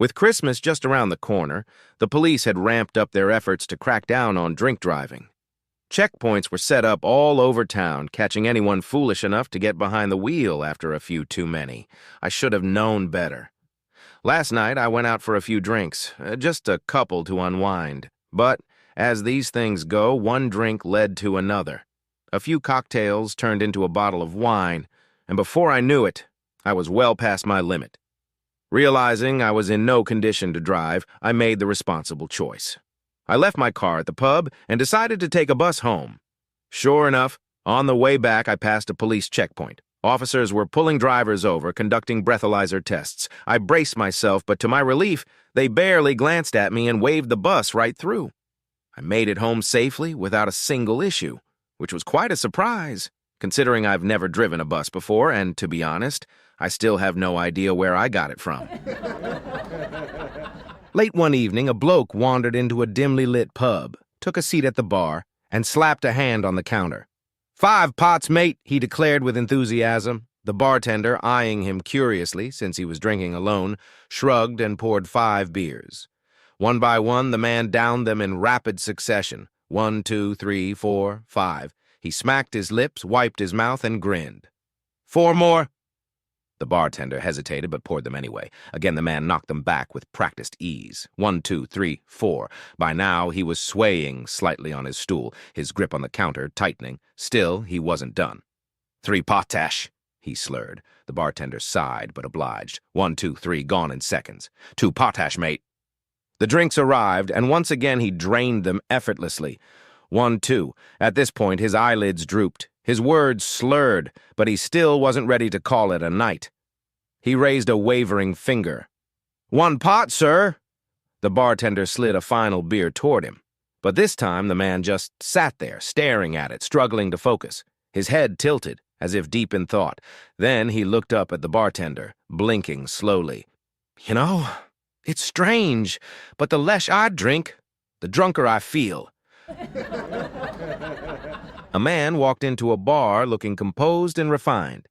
With Christmas just around the corner, the police had ramped up their efforts to crack down on drink driving. Checkpoints were set up all over town, catching anyone foolish enough to get behind the wheel after a few too many. I should have known better. Last night, I went out for a few drinks, just a couple to unwind. But, as these things go, one drink led to another. A few cocktails turned into a bottle of wine, and before I knew it, I was well past my limit. Realizing I was in no condition to drive, I made the responsible choice. I left my car at the pub and decided to take a bus home. Sure enough, on the way back, I passed a police checkpoint. Officers were pulling drivers over, conducting breathalyzer tests. I braced myself, but to my relief, they barely glanced at me and waved the bus right through. I made it home safely without a single issue, which was quite a surprise, considering I've never driven a bus before, and to be honest, I still have no idea where I got it from. Late one evening, a bloke wandered into a dimly lit pub, took a seat at the bar, and slapped a hand on the counter. "5 pots, mate," he declared with enthusiasm. The bartender, eyeing him curiously since he was drinking alone, shrugged and poured 5 beers. One by one, the man downed them in rapid succession. 1, 2, 3, 4, 5. He smacked his lips, wiped his mouth, and grinned. "4 more." The bartender hesitated but poured them anyway. Again, the man knocked them back with practiced ease. 1, 2, 3, 4. By now, he was swaying slightly on his stool, his grip on the counter tightening. Still, he wasn't done. 3 potash, he slurred. The bartender sighed but obliged. 1, 2, 3, gone in seconds. 2 potash, mate. The drinks arrived, and once again he drained them effortlessly. 1, 2. At this point, his eyelids drooped. His words slurred, but he still wasn't ready to call it a night. He raised a wavering finger. 1 pot, sir. The bartender slid a final beer toward him. But this time the man just sat there, staring at it, struggling to focus. His head tilted, as if deep in thought. Then he looked up at the bartender, blinking slowly. "You know, it's strange, but the less I drink, the drunker I feel." A man walked into a bar looking composed and refined.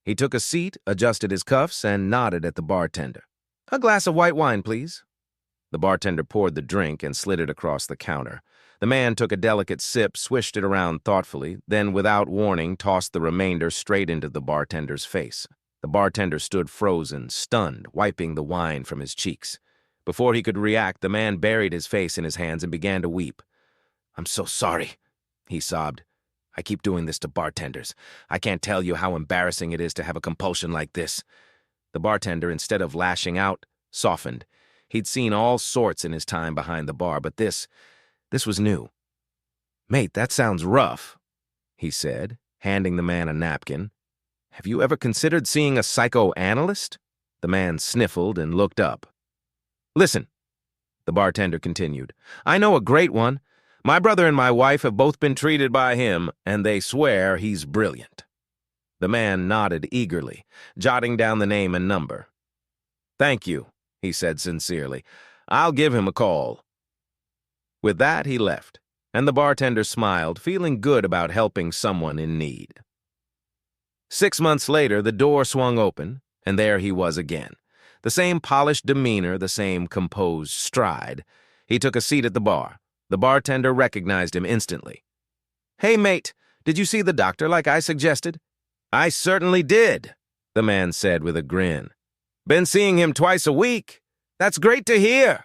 He took a seat, adjusted his cuffs, and nodded at the bartender. "A glass of white wine, please." The bartender poured the drink and slid it across the counter. The man took a delicate sip, swished it around thoughtfully, then without warning tossed the remainder straight into the bartender's face. The bartender stood frozen, stunned, wiping the wine from his cheeks. Before he could react, the man buried his face in his hands and began to weep. "I'm so sorry," he sobbed. "I keep doing this to bartenders. I can't tell you how embarrassing it is to have a compulsion like this." The bartender, instead of lashing out, softened. He'd seen all sorts in his time behind the bar, but this was new. "Mate, that sounds rough," he said, handing the man a napkin. "Have you ever considered seeing a psychoanalyst?" The man sniffled and looked up. "Listen," the bartender continued, "I know a great one. My brother and my wife have both been treated by him, and they swear he's brilliant." The man nodded eagerly, jotting down the name and number. "Thank you," he said sincerely. "I'll give him a call." With that, he left, and the bartender smiled, feeling good about helping someone in need. 6 months later, the door swung open, and there he was again. The same polished demeanor, the same composed stride. He took a seat at the bar. The bartender recognized him instantly. "Hey, mate, did you see the doctor like I suggested?" "I certainly did," the man said with a grin. "Been seeing him twice a week. That's great to hear."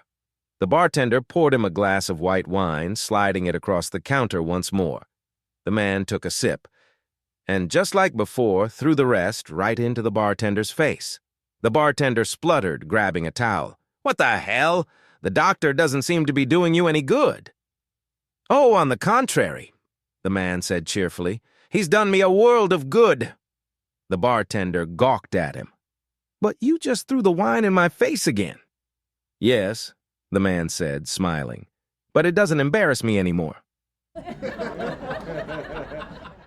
The bartender poured him a glass of white wine, sliding it across the counter once more. The man took a sip, and just like before, threw the rest right into the bartender's face. The bartender spluttered, grabbing a towel. "What the hell? The doctor doesn't seem to be doing you any good." "Oh, on the contrary," the man said cheerfully. "He's done me a world of good." The bartender gawked at him. "But you just threw the wine in my face again." "Yes," the man said, smiling, "but it doesn't embarrass me anymore."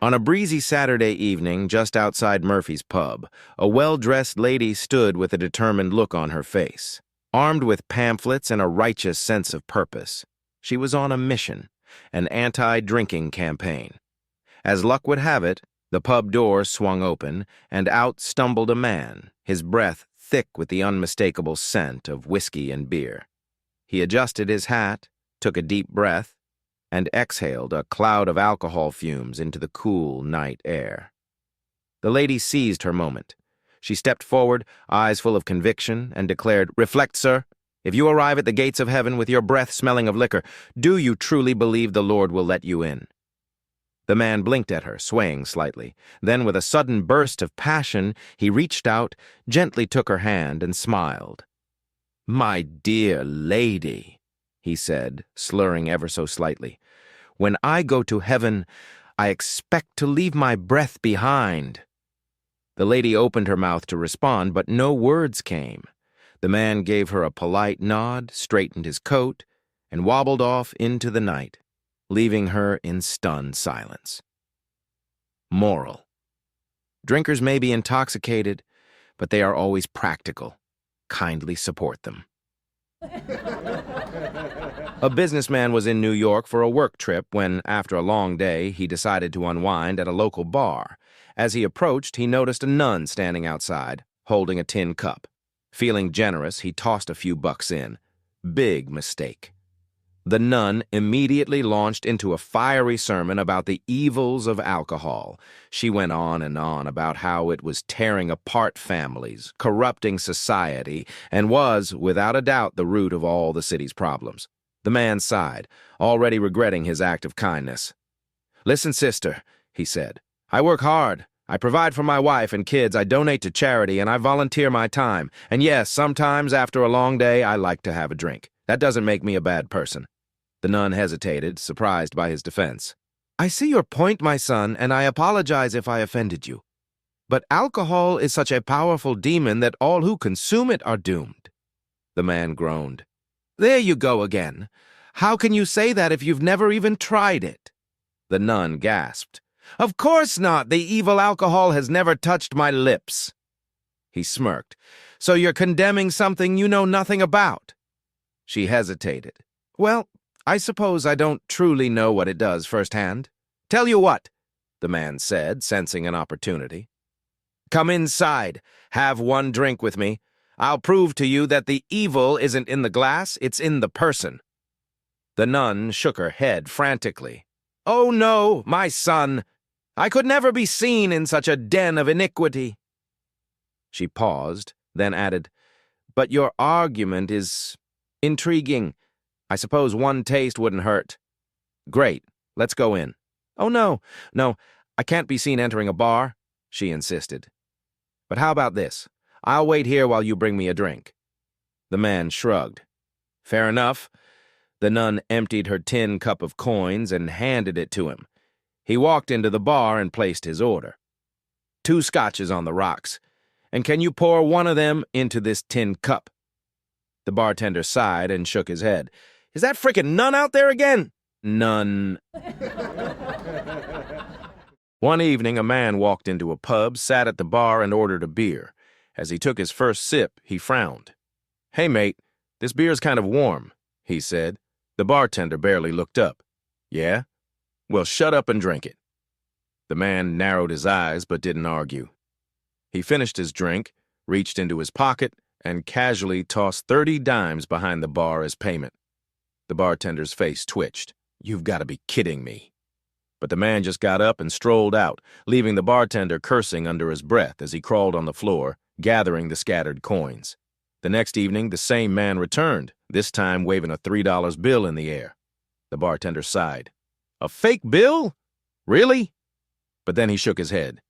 On a breezy Saturday evening just outside Murphy's pub, a well-dressed lady stood with a determined look on her face. Armed with pamphlets and a righteous sense of purpose, she was on a mission, an anti-drinking campaign. As luck would have it, the pub door swung open, and out stumbled a man, his breath thick with the unmistakable scent of whiskey and beer. He adjusted his hat, took a deep breath, and exhaled a cloud of alcohol fumes into the cool night air. The lady seized her moment. She stepped forward, eyes full of conviction, and declared, "Reflect, sir. If you arrive at the gates of heaven with your breath smelling of liquor, do you truly believe the Lord will let you in?" The man blinked at her, swaying slightly. Then, with a sudden burst of passion, he reached out, gently took her hand, and smiled. "My dear lady," he said, slurring ever so slightly, "when I go to heaven, I expect to leave my breath behind." The lady opened her mouth to respond, but no words came. The man gave her a polite nod, straightened his coat, and wobbled off into the night, leaving her in stunned silence. Moral: drinkers may be intoxicated, but they are always practical. Kindly support them. A businessman was in New York for a work trip when, after a long day, he decided to unwind at a local bar. As he approached, he noticed a nun standing outside, holding a tin cup. Feeling generous, he tossed a few bucks in. Big mistake. The nun immediately launched into a fiery sermon about the evils of alcohol. She went on and on about how it was tearing apart families, corrupting society, and was, without a doubt, the root of all the city's problems. The man sighed, already regretting his act of kindness. "Listen, sister," he said. "I work hard. I provide for my wife and kids, I donate to charity, and I volunteer my time. And yes, sometimes after a long day, I like to have a drink. That doesn't make me a bad person." The nun hesitated, surprised by his defense. "I see your point, my son, and I apologize if I offended you. But alcohol is such a powerful demon that all who consume it are doomed." The man groaned. "There you go again. How can you say that if you've never even tried it?" The nun gasped. "Of course not. The evil alcohol has never touched my lips." He smirked. "So you're condemning something you know nothing about?" She hesitated. "Well, I suppose I don't truly know what it does firsthand." "Tell you what," the man said, sensing an opportunity. "Come inside. Have one drink with me. I'll prove to you that the evil isn't in the glass, it's in the person." The nun shook her head frantically. "Oh no, my son. I could never be seen in such a den of iniquity." She paused, then added, "But your argument is intriguing. I suppose one taste wouldn't hurt." "Great. Let's go in." "Oh, no, I can't be seen entering a bar," she insisted. "But how about this? I'll wait here while you bring me a drink." The man shrugged. "Fair enough." The nun emptied her tin cup of coins and handed it to him. He walked into the bar and placed his order. "2 scotches on the rocks. And can you pour one of them into this tin cup?" The bartender sighed and shook his head. "Is that frickin' nun out there again?" "Nun." One evening, a man walked into a pub, sat at the bar, and ordered a beer. As he took his first sip, he frowned. "Hey, mate, this beer's kind of warm," he said. The bartender barely looked up. "Yeah? Well, shut up and drink it." The man narrowed his eyes but didn't argue. He finished his drink, reached into his pocket, and casually tossed 30 dimes behind the bar as payment. The bartender's face twitched. "You've got to be kidding me." But the man just got up and strolled out, leaving the bartender cursing under his breath as he crawled on the floor, gathering the scattered coins. The next evening, the same man returned, this time waving a $3 bill in the air. The bartender sighed. "A fake bill? Really?" But then he shook his head.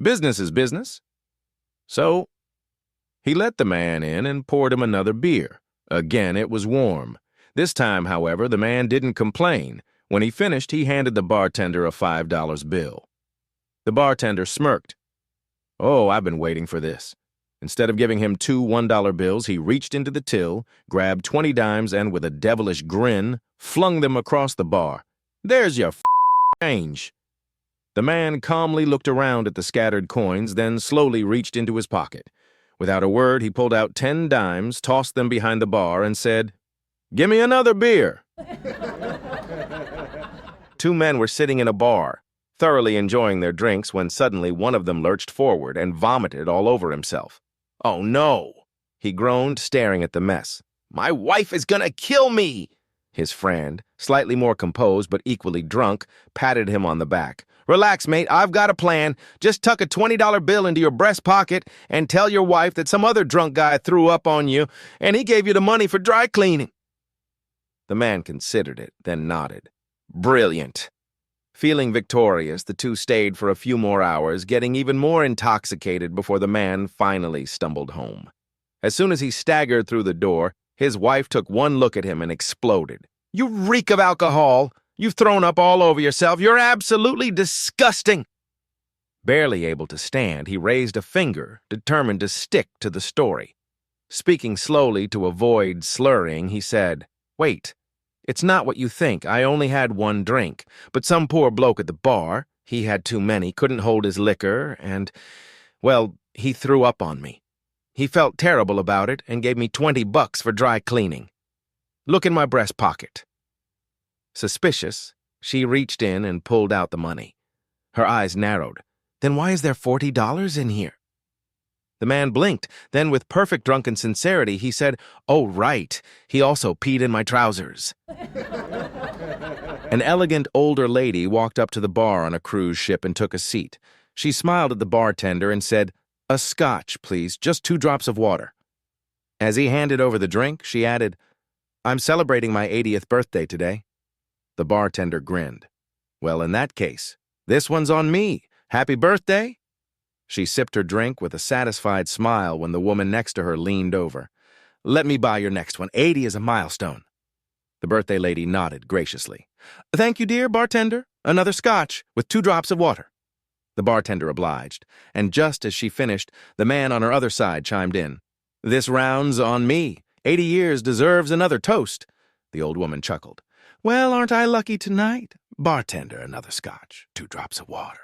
"Business is business." So he let the man in and poured him another beer. Again, it was warm. This time, however, the man didn't complain. When he finished, he handed the bartender a $5 bill. The bartender smirked. "Oh, I've been waiting for this." Instead of giving him 2 $1 bills, he reached into the till, grabbed 20 dimes, and with a devilish grin, flung them across the bar. "There's your change." The man calmly looked around at the scattered coins, then slowly reached into his pocket. Without a word, he pulled out 10 dimes, tossed them behind the bar, and said, "Give me another beer." 2 men were sitting in a bar, thoroughly enjoying their drinks, when suddenly one of them lurched forward and vomited all over himself. "Oh, no!" He groaned, staring at the mess. "My wife is gonna kill me!" His friend, slightly more composed but equally drunk, patted him on the back. "Relax, mate, I've got a plan. Just tuck a $20 bill into your breast pocket and tell your wife that some other drunk guy threw up on you and he gave you the money for dry cleaning." The man considered it, then nodded. "Brilliant." Feeling victorious, the two stayed for a few more hours, getting even more intoxicated before the man finally stumbled home. As soon as he staggered through the door, his wife took one look at him and exploded. "You reek of alcohol! You've thrown up all over yourself! You're absolutely disgusting!" Barely able to stand, he raised a finger, determined to stick to the story. Speaking slowly to avoid slurring, he said, "Wait, it's not what you think. I only had one drink, but some poor bloke at the bar, he had too many, couldn't hold his liquor, and, well, he threw up on me. He felt terrible about it and gave me $20 for dry cleaning. Look in my breast pocket." Suspicious, she reached in and pulled out the money. Her eyes narrowed. "Then why is there $40 in here?" The man blinked. Then, with perfect drunken sincerity, he said, "Oh, right. He also peed in my trousers." An elegant older lady walked up to the bar on a cruise ship and took a seat. She smiled at the bartender and said, "A scotch, please, just 2 drops of water." As he handed over the drink, she added, "I'm celebrating my 80th birthday today." The bartender grinned. "Well, in that case, this one's on me. Happy birthday?" She sipped her drink with a satisfied smile when the woman next to her leaned over. "Let me buy your next one. 80 is a milestone." The birthday lady nodded graciously. "Thank you, dear bartender. Another scotch with 2 drops of water." The bartender obliged, and just as she finished, the man on her other side chimed in. "This round's on me. 80 years deserves another toast." The old woman chuckled. "Well, aren't I lucky tonight? Bartender, another scotch, 2 drops of water."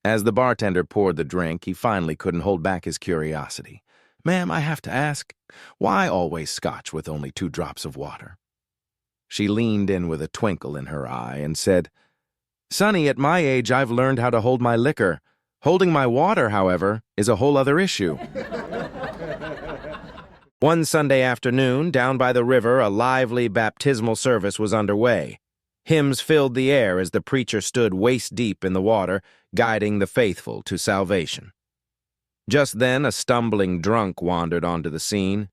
As the bartender poured the drink, he finally couldn't hold back his curiosity. "Ma'am, I have to ask, why always scotch with only 2 drops of water?" She leaned in with a twinkle in her eye and said, "Sonny, at my age, I've learned how to hold my liquor. Holding my water, however, is a whole other issue." One Sunday afternoon, down by the river, a lively baptismal service was underway. Hymns filled the air as the preacher stood waist-deep in the water, guiding the faithful to salvation. Just then, a stumbling drunk wandered onto the scene.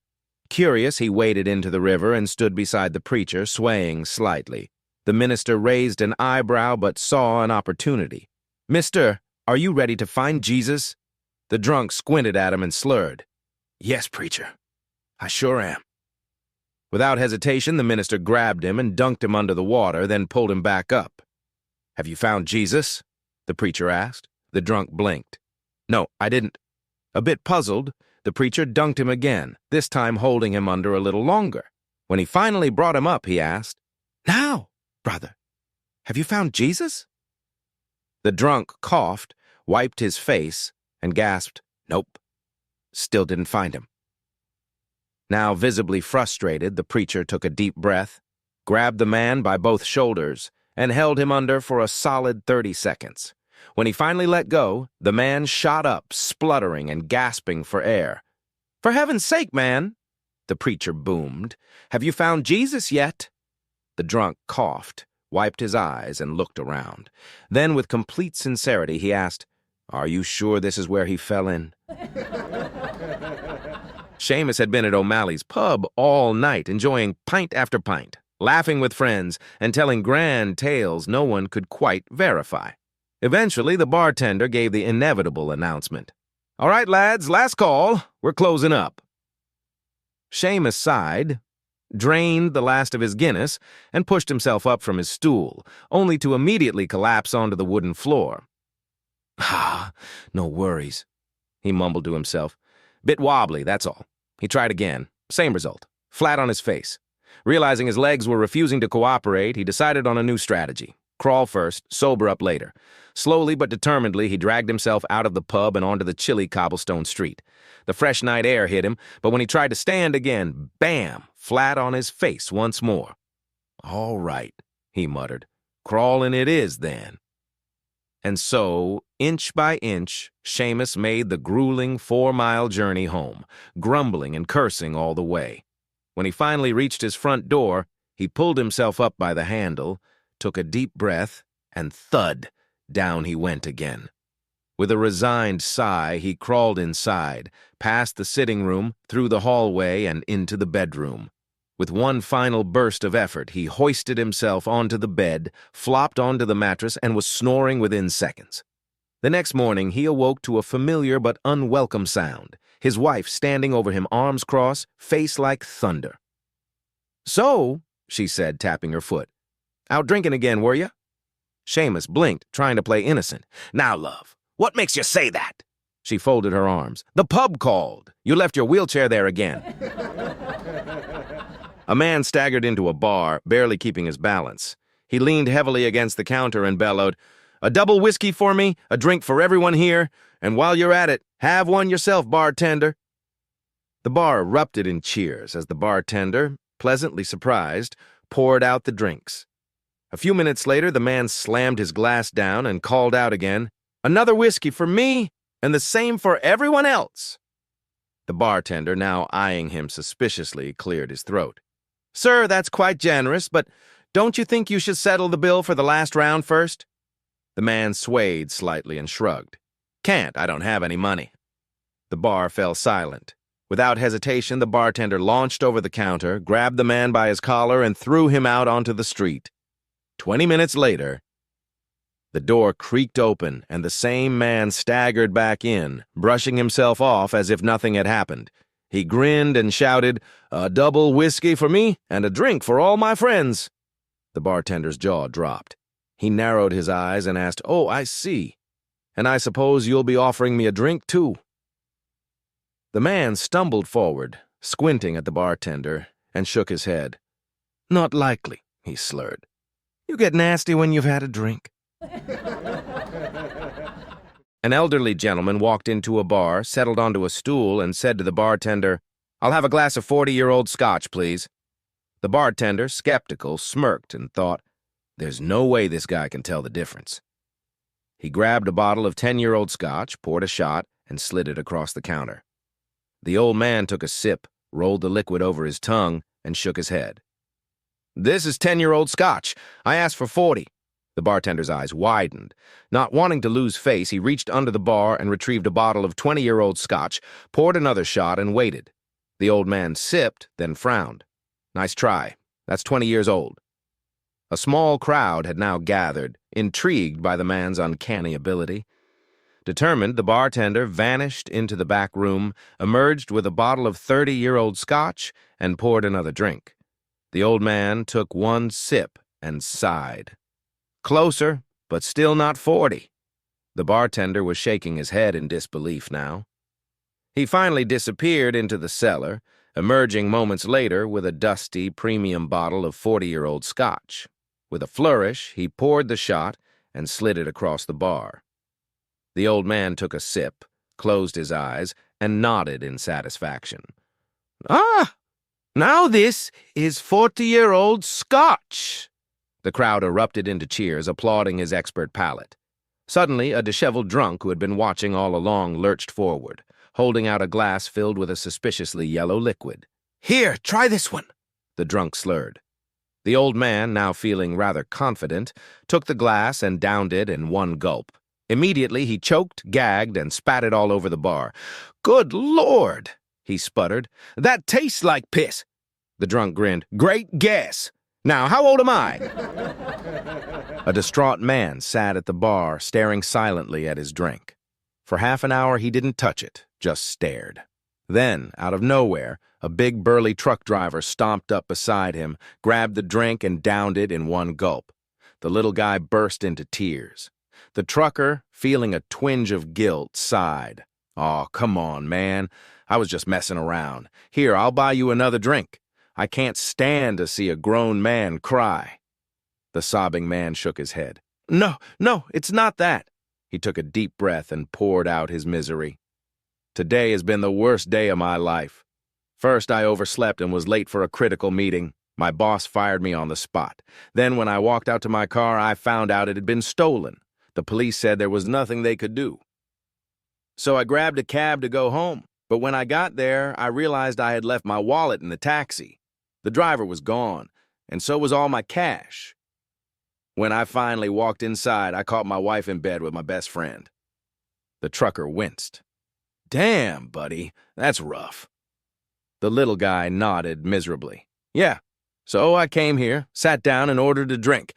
Curious, he waded into the river and stood beside the preacher, swaying slightly. The minister raised an eyebrow but saw an opportunity. "Mister, are you ready to find Jesus?" The drunk squinted at him and slurred. "Yes, preacher, I sure am." Without hesitation, the minister grabbed him and dunked him under the water, then pulled him back up. "Have you found Jesus?" the preacher asked. The drunk blinked. "No, I didn't." A bit puzzled, the preacher dunked him again, this time holding him under a little longer. When he finally brought him up, he asked, "Now, brother, have you found Jesus?" The drunk coughed, wiped his face, and gasped, "Nope, still didn't find him." Now visibly frustrated, the preacher took a deep breath, grabbed the man by both shoulders, and held him under for a solid 30 seconds. When he finally let go, the man shot up, spluttering and gasping for air. "For heaven's sake, man," the preacher boomed, "have you found Jesus yet?" The drunk coughed, wiped his eyes, and looked around. Then, with complete sincerity, he asked, "Are you sure this is where he fell in?" Seamus had been at O'Malley's pub all night, enjoying pint after pint, laughing with friends, and telling grand tales no one could quite verify. Eventually, the bartender gave the inevitable announcement. "All right, lads, last call. We're closing up." Seamus sighed, drained the last of his Guinness, and pushed himself up from his stool, only to immediately collapse onto the wooden floor. "Ah, no worries," he mumbled to himself. "Bit wobbly, that's all." He tried again. Same result. Flat on his face. Realizing his legs were refusing to cooperate, he decided on a new strategy. Crawl first, sober up later. Slowly but determinedly, he dragged himself out of the pub and onto the chilly cobblestone street. The fresh night air hit him, but when he tried to stand again, bam, flat on his face once more. "All right," he muttered. "Crawling it is, then." And so, inch by inch, Seamus made the grueling 4-mile journey home, grumbling and cursing all the way. When he finally reached his front door, he pulled himself up by the handle, took a deep breath, and thud, down he went again. With a resigned sigh, he crawled inside, past the sitting room, through the hallway, and into the bedroom. With one final burst of effort, he hoisted himself onto the bed, flopped onto the mattress, and was snoring within seconds. The next morning, he awoke to a familiar but unwelcome sound, his wife standing over him, arms crossed, face like thunder. "So," she said, tapping her foot, "out drinking again, were you?" Seamus blinked, trying to play innocent. "Now, love, what makes you say that?" She folded her arms. "The pub called. You left your wheelchair there again." A man staggered into a bar, barely keeping his balance. He leaned heavily against the counter and bellowed, "A double whiskey for me, a drink for everyone here, and while you're at it, have one yourself, bartender." The bar erupted in cheers as the bartender, pleasantly surprised, poured out the drinks. A few minutes later, the man slammed his glass down and called out again, "Another whiskey for me, and the same for everyone else." The bartender, now eyeing him suspiciously, cleared his throat. "Sir, that's quite generous, but don't you think you should settle the bill for the last round first?" The man swayed slightly and shrugged. "Can't, I don't have any money." The bar fell silent. Without hesitation, the bartender launched over the counter, grabbed the man by his collar, and threw him out onto the street. 20 minutes later, the door creaked open, and the same man staggered back in, brushing himself off as if nothing had happened. He grinned and shouted, "A double whiskey for me and a drink for all my friends." The bartender's jaw dropped. He narrowed his eyes and asked, "Oh, I see. And I suppose you'll be offering me a drink, too?" The man stumbled forward, squinting at the bartender, and shook his head. "Not likely," he slurred. "You get nasty when you've had a drink." An elderly gentleman walked into a bar, settled onto a stool, and said to the bartender, "I'll have a glass of 40-year-old scotch, please." The bartender, skeptical, smirked and thought, "There's no way this guy can tell the difference." He grabbed a bottle of 10-year-old scotch, poured a shot, and slid it across the counter. The old man took a sip, rolled the liquid over his tongue, and shook his head. "This is 10-year-old scotch. I asked for 40. The bartender's eyes widened. Not wanting to lose face, he reached under the bar and retrieved a bottle of 20-year-old scotch, poured another shot, and waited. The old man sipped, then frowned. "Nice try. That's 20 years old." A small crowd had now gathered, intrigued by the man's uncanny ability. Determined, the bartender vanished into the back room, emerged with a bottle of 30-year-old scotch, and poured another drink. The old man took one sip and sighed. Closer, but still not 40. The bartender was shaking his head in disbelief now. He finally disappeared into the cellar, emerging moments later with a dusty, premium bottle of 40-year-old scotch. With a flourish, he poured the shot and slid it across the bar. The old man took a sip, closed his eyes, and nodded in satisfaction. "Ah, now this is 40-year-old scotch." The crowd erupted into cheers, applauding his expert palate. Suddenly, a disheveled drunk who had been watching all along lurched forward, holding out a glass filled with a suspiciously yellow liquid. "Here, try this one," the drunk slurred. The old man, now feeling rather confident, took the glass and downed it in one gulp. Immediately, he choked, gagged, and spat it all over the bar. "Good Lord," he sputtered. "That tastes like piss." The drunk grinned. "Great guess. Now, how old am I?" A distraught man sat at the bar, staring silently at his drink. For half an hour, he didn't touch it, just stared. Then, out of nowhere, a big burly truck driver stomped up beside him, grabbed the drink, and downed it in one gulp. The little guy burst into tears. The trucker, feeling a twinge of guilt, sighed. "Aw, come on, man. I was just messing around. Here, I'll buy you another drink. I can't stand to see a grown man cry." The sobbing man shook his head. No, it's not that." He took a deep breath and poured out his misery. "Today has been the worst day of my life. First, I overslept and was late for a critical meeting. My boss fired me on the spot. Then, when I walked out to my car, I found out it had been stolen. The police said there was nothing they could do. So I grabbed a cab to go home, but when I got there, I realized I had left my wallet in the taxi. The driver was gone, and so was all my cash. When I finally walked inside, I caught my wife in bed with my best friend. The trucker winced. Damn, buddy, that's rough. The little guy nodded miserably. Yeah, so I came here, sat down, and ordered a drink.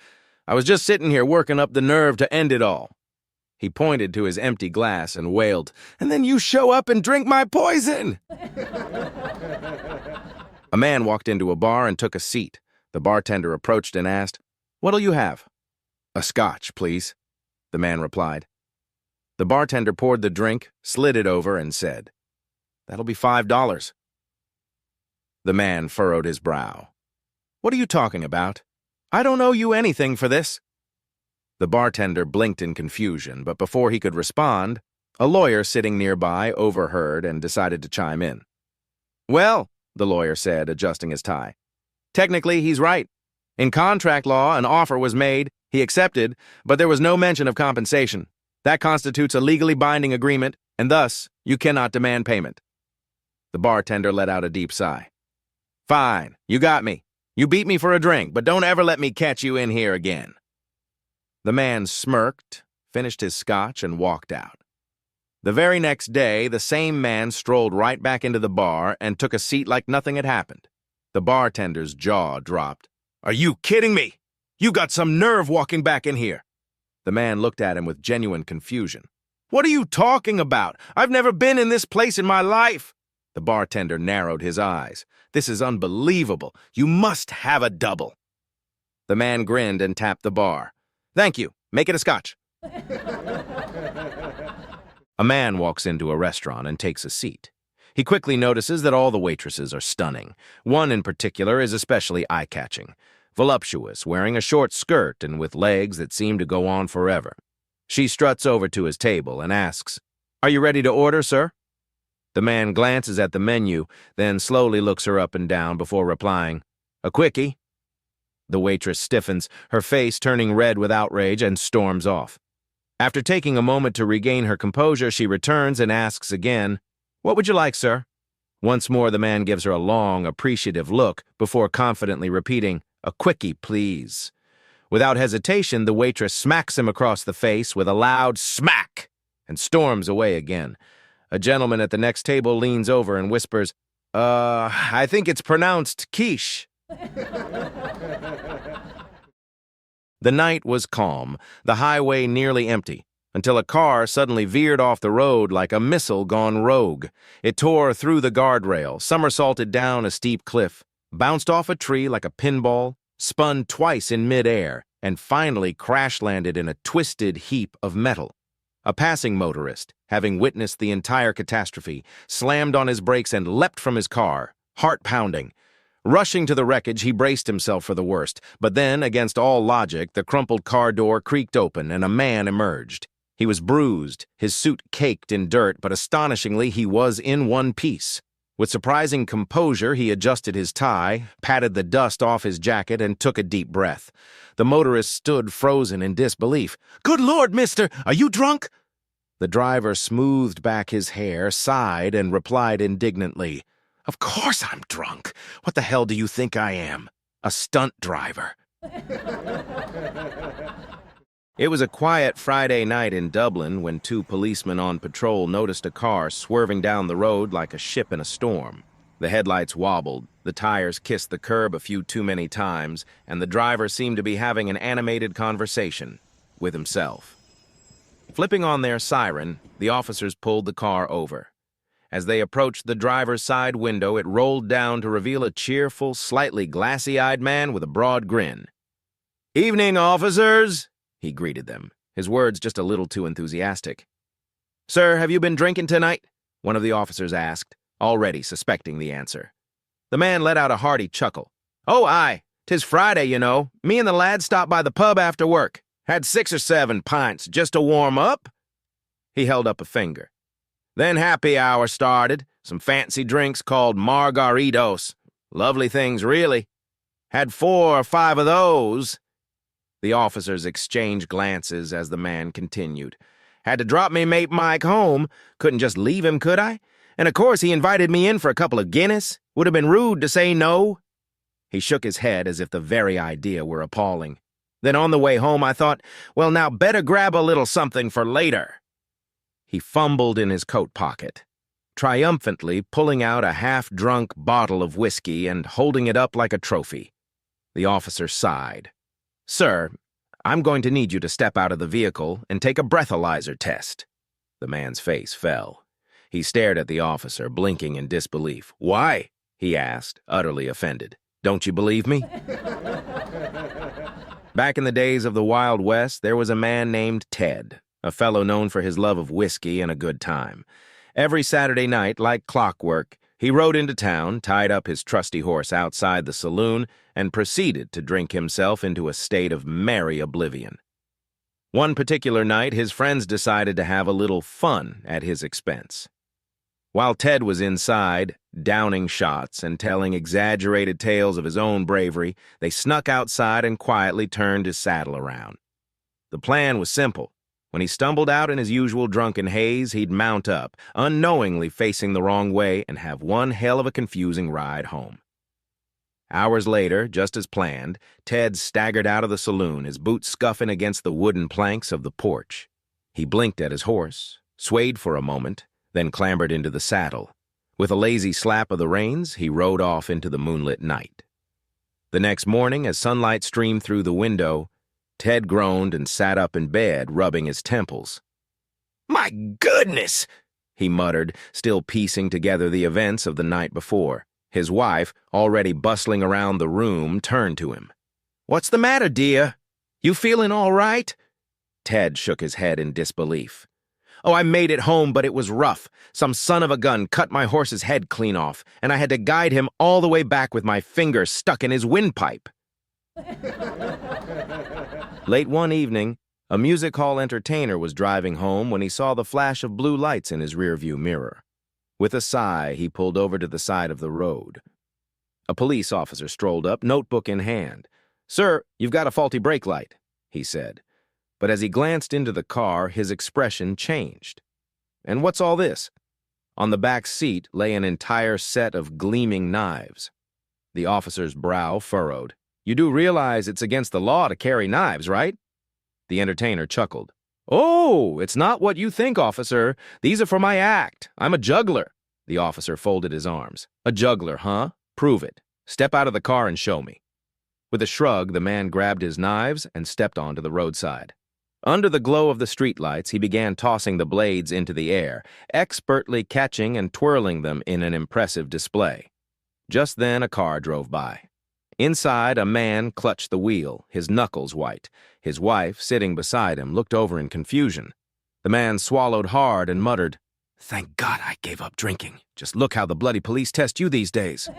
I was just sitting here working up the nerve to end it all. He pointed to his empty glass and wailed, "And then you show up and drink my poison!" A man walked into a bar and took a seat. The bartender approached and asked, "What'll you have?" "A scotch, please," the man replied. The bartender poured the drink, slid it over, and said, "That'll be $5. The man furrowed his brow. "What are you talking about? I don't owe you anything for this." The bartender blinked in confusion, but before he could respond, a lawyer sitting nearby overheard and decided to chime in. "Well," the lawyer said, adjusting his tie, "technically he's right. In contract law, an offer was made, he accepted, but there was no mention of compensation. That constitutes a legally binding agreement, and thus, you cannot demand payment." The bartender let out a deep sigh. "Fine, you got me. You beat me for a drink, but don't ever let me catch you in here again." The man smirked, finished his scotch, and walked out. The very next day, the same man strolled right back into the bar and took a seat like nothing had happened. The bartender's jaw dropped. "Are you kidding me? You got some nerve walking back in here." The man looked at him with genuine confusion. "What are you talking about? I've never been in this place in my life." The bartender narrowed his eyes. "This is unbelievable. You must have a double." The man grinned and tapped the bar. "Thank you. Make it a scotch." A man walks into a restaurant and takes a seat. He quickly notices that all the waitresses are stunning. One in particular is especially eye-catching. Voluptuous, wearing a short skirt and with legs that seem to go on forever. She struts over to his table and asks, "Are you ready to order, sir?" The man glances at the menu, then slowly looks her up and down before replying, "A quickie." The waitress stiffens, her face turning red with outrage, and storms off. After taking a moment to regain her composure, she returns and asks again, "What would you like, sir?" Once more, the man gives her a long, appreciative look before confidently repeating, "A quickie, please." Without hesitation, the waitress smacks him across the face with a loud smack and storms away again. A gentleman at the next table leans over and whispers, I think it's pronounced quiche." The night was calm, the highway nearly empty, until a car suddenly veered off the road like a missile gone rogue. It tore through the guardrail, somersaulted down a steep cliff, bounced off a tree like a pinball, spun twice in midair, and finally crash-landed in a twisted heap of metal. A passing motorist, having witnessed the entire catastrophe, slammed on his brakes and leapt from his car, heart pounding. Rushing to the wreckage, he braced himself for the worst, but then, against all logic, the crumpled car door creaked open and a man emerged. He was bruised, his suit caked in dirt, but astonishingly, he was in one piece. With surprising composure, he adjusted his tie, patted the dust off his jacket, and took a deep breath. The motorist stood frozen in disbelief. "Good Lord, mister, are you drunk?" The driver smoothed back his hair, sighed, and replied indignantly, "Of course I'm drunk. What the hell do you think I am? A stunt driver." It was a quiet Friday night in Dublin when two policemen on patrol noticed a car swerving down the road like a ship in a storm. The headlights wobbled, the tires kissed the curb a few too many times, and the driver seemed to be having an animated conversation with himself. Flipping on their siren, the officers pulled the car over. As they approached the driver's side window, it rolled down to reveal a cheerful, slightly glassy-eyed man with a broad grin. "Evening, officers," he greeted them, his words just a little too enthusiastic. "Sir, have you been drinking tonight?" one of the officers asked, already suspecting the answer. The man let out a hearty chuckle. "Oh, aye. 'Tis Friday, you know. Me and the lads stopped by the pub after work. Had 6 or 7 pints just to warm up." He held up a finger. "Then happy hour started. Some fancy drinks called margaritos. Lovely things, really. Had 4 or 5 of those." The officers exchanged glances as the man continued. Had to drop me mate Mike home. Couldn't just leave him, could I? And of course he invited me in for a couple of Guinness. Would have been rude to say no. He shook his head as if the very idea were appalling. Then on the way home I thought, well, now better grab a little something for later. He fumbled in his coat pocket, triumphantly pulling out a half-drunk bottle of whiskey and holding it up like a trophy. The officer sighed. Sir, I'm going to need you to step out of the vehicle and take a breathalyzer test. The man's face fell. He stared at the officer, blinking in disbelief. Why? He asked, utterly offended. Don't you believe me? Back in the days of the Wild West, there was a man named Ted, a fellow known for his love of whiskey and a good time. Every Saturday night, like clockwork, he rode into town, tied up his trusty horse outside the saloon, and proceeded to drink himself into a state of merry oblivion. One particular night, his friends decided to have a little fun at his expense. While Ted was inside, downing shots and telling exaggerated tales of his own bravery, they snuck outside and quietly turned his saddle around. The plan was simple. When he stumbled out in his usual drunken haze, he'd mount up, unknowingly facing the wrong way, and have one hell of a confusing ride home. Hours later, just as planned, Ted staggered out of the saloon, his boots scuffing against the wooden planks of the porch. He blinked at his horse, swayed for a moment, then clambered into the saddle. With a lazy slap of the reins, he rode off into the moonlit night. The next morning, as sunlight streamed through the window, Ted groaned and sat up in bed, rubbing his temples. "My goodness!" he muttered, still piecing together the events of the night before. His wife, already bustling around the room, turned to him. "What's the matter, dear? You feeling all right?" Ted shook his head in disbelief. "Oh, I made it home, but it was rough. Some son of a gun cut my horse's head clean off, and I had to guide him all the way back with my finger stuck in his windpipe." Late one evening, a music hall entertainer was driving home when he saw the flash of blue lights in his rearview mirror. With a sigh, he pulled over to the side of the road. A police officer strolled up, notebook in hand. "Sir, you've got a faulty brake light," he said. But as he glanced into the car, his expression changed. "And what's all this?" On the back seat lay an entire set of gleaming knives. The officer's brow furrowed. "You do realize it's against the law to carry knives, right?" The entertainer chuckled. "Oh, it's not what you think, officer. These are for my act. I'm a juggler." The officer folded his arms. "A juggler, huh? Prove it. Step out of the car and show me." With a shrug, the man grabbed his knives and stepped onto the roadside. Under the glow of the streetlights, he began tossing the blades into the air, expertly catching and twirling them in an impressive display. Just then, a car drove by. Inside, a man clutched the wheel, his knuckles white. His wife, sitting beside him, looked over in confusion. The man swallowed hard and muttered, "Thank God I gave up drinking. Just look how the bloody police test you these days."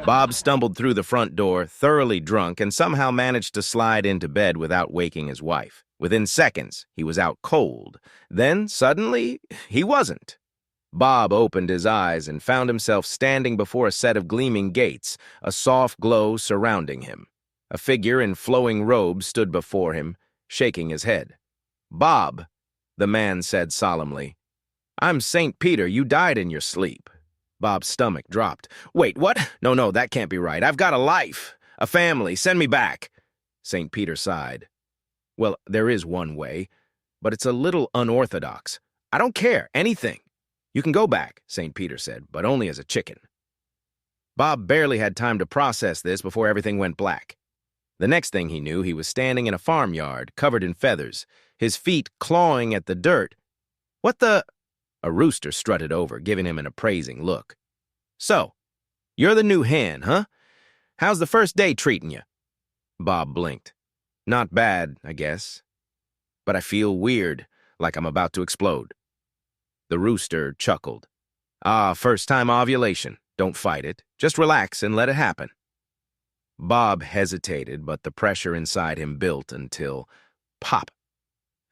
Bob stumbled through the front door, thoroughly drunk, and somehow managed to slide into bed without waking his wife. Within seconds, he was out cold. Then, suddenly, he wasn't. Bob opened his eyes and found himself standing before a set of gleaming gates, a soft glow surrounding him. A figure in flowing robes stood before him, shaking his head. "Bob," the man said solemnly, "I'm St. Peter. You died in your sleep." Bob's stomach dropped. "Wait, what? No, that can't be right. I've got a life, a family. Send me back." St. Peter sighed. "Well, there is one way, but it's a little unorthodox. I don't care, anything. You can go back," St. Peter said, "but only as a chicken." Bob barely had time to process this before everything went black. The next thing he knew, he was standing in a farmyard, covered in feathers, his feet clawing at the dirt. "What the—" A rooster strutted over, giving him an appraising look. "So, you're the new hen, huh? How's the first day treating you?" Bob blinked. "Not bad, I guess. But I feel weird, like I'm about to explode." The rooster chuckled. First-time ovulation. Don't fight it. Just relax and let it happen." Bob hesitated, but the pressure inside him built until, pop,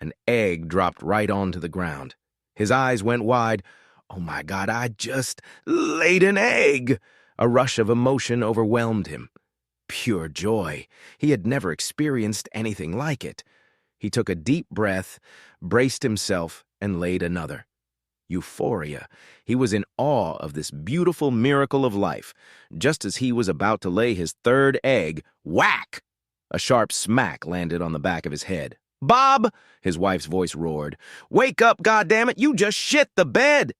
an egg dropped right onto the ground. His eyes went wide. "Oh my God, I just laid an egg!" A rush of emotion overwhelmed him. pure joy. He had never experienced anything like it. He took a deep breath, braced himself, and laid another. Euphoria. He was in awe of this beautiful miracle of life. Just as he was about to lay his third egg, whack! A sharp smack landed on the back of his head. "Bob!" his wife's voice roared. "Wake up, goddammit! You just shit the bed!"